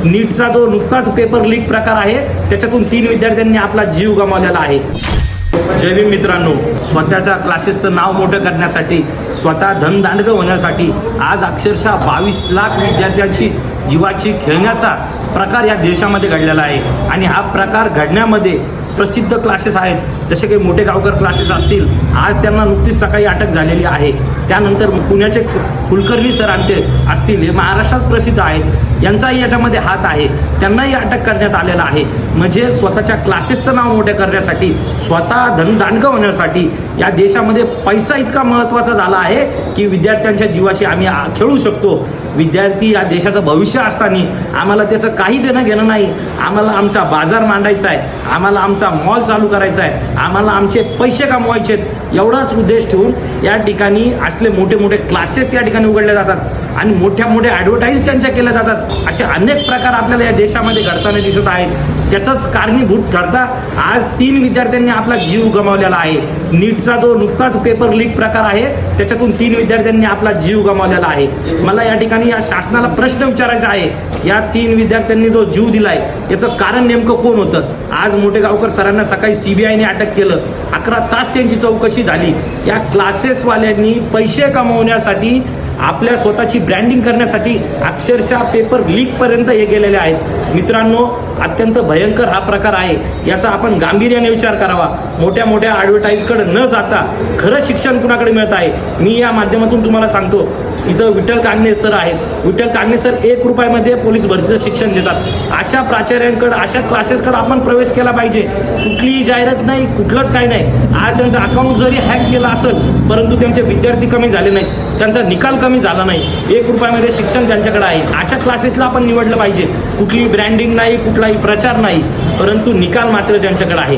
नीटचा जो नुकताच paper leak प्रकार आहे त्याच्यातून 3 विद्यार्थ्यांनी आपला जीव गमावलेला आहे। जय भीम मित्रांनो, स्वतःच्या क्लासेसचं नाव मोठं करण्यासाठी, स्वतः धनदांडगं होण्यासाठी आज अक्षरशः 22 लाख विद्यार्थ्यांची जीवाची खेळण्याचा प्रकार या देशामध्ये घडलेला आहे। आणि हा प्रकार घडण्यामध्ये प्रसिद्ध क्लासेस आहेत, जसे काही मोठे गावकर क्लासेस असतील, आज त्यांना नुकतीच सकाळी अटक झालेली आहे। त्यानंतर पुण्याचे कुलकर्णी सर असतील, हे महाराष्ट्रात प्रसिद्ध आहेत, यांचाही याच्यामध्ये हात आहे, त्यांनाही अटक करण्यात आलेला आहे। म्हणजे स्वतःच्या क्लासेसचं नाव मोठे करण्यासाठी, स्वतः धनदांडगं होण्यासाठी या देशामध्ये पैसा इतका महत्त्वाचा झाला आहे की विद्यार्थ्यांच्या जीवाशी आम्ही खेळू शकतो। विद्यार्थी या देशाचं भविष्य असताना आम्हाला त्याचं काही देणं घेणं नाही। आम्हाला आमचा बाजार मांडायचा आहे, आम्हाला आमचा मॉल चालू करायचा आहे, आम्हाला आमचे पैसे कमवायचे आहेत, एवढाच उद्देश ठेवून या ठिकाणी असले मोठे मोठे क्लासेस या ठिकाणी उघडले जातात आणि मोठ्या मोठ्या ॲडव्हर्टाईज त्यांच्या केल्या जातात। असे अनेक प्रकार आपल्याला या देशामध्ये घडताना दिसत आहेत। त्याचंच कारणीभूत ठरता आज 3 विद्यार्थ्यांनी आपला जीव गमावलेला आहे। नीटचा जो नुकताच पेपर लीक प्रकार आहे त्याच्यातून 3 विद्यार्थ्यांनी आपला जीव गमावलेला आहे। मला या ठिकाणी या शासनाला प्रश्न विचारायचा आहे, या 3 विद्यार्थ्यांनी जो जीव दिलाय याचं कारण नेमकं कोण होतं? आज मोठे गावकर सरांना सकाळी CBIने अटक केलं, 11 तास त्यांची चौकशी झाली। या क्लासेसवाल्यांनी पैसे कमवण्यासाठी, आपल्या स्वतःची ब्रँडिंग करण्यासाठी अक्षरशः पेपर लीक पर्यंत हे गेलेले आहेत। मित्रांनो, अत्यंत भयंकर हा प्रकार आहे, याचा आपण गांभीर्याने विचार करावा। मोठ्या मोठ्या ॲडव्हर्टाईजकडे न जाता खरं शिक्षण कुणाकडे मिळत आहे? मी या माध्यमातून तुम्हाला सांगतो, इथं विठ्ठल कांगणे सर आहेत, विठ्ठल कांगणे सर 1 रुपयामध्ये पोलीस भरतीचं शिक्षण देतात। अशा प्राचार्यांकडे, अशा क्लासेसकडे आपण प्रवेश केला पाहिजे। कुठलीही जाहिरात नाही, कुठलंच काही नाही। आज त्यांचं अकाउंट जरी हॅक केलं असेल, परंतु त्यांचे विद्यार्थी कमी झाले नाहीत, त्यांचा निकाल कमी झाला नाही। 1 रुपयामध्ये शिक्षण त्यांच्याकडे आहे। अशा क्लासेसला आपण निवडलं पाहिजे। कुठलीही ब्रँडिंग नाही, कुठलाही प्रचार नाही, परंतु निकाल मात्र त्यांच्याकडे आहे।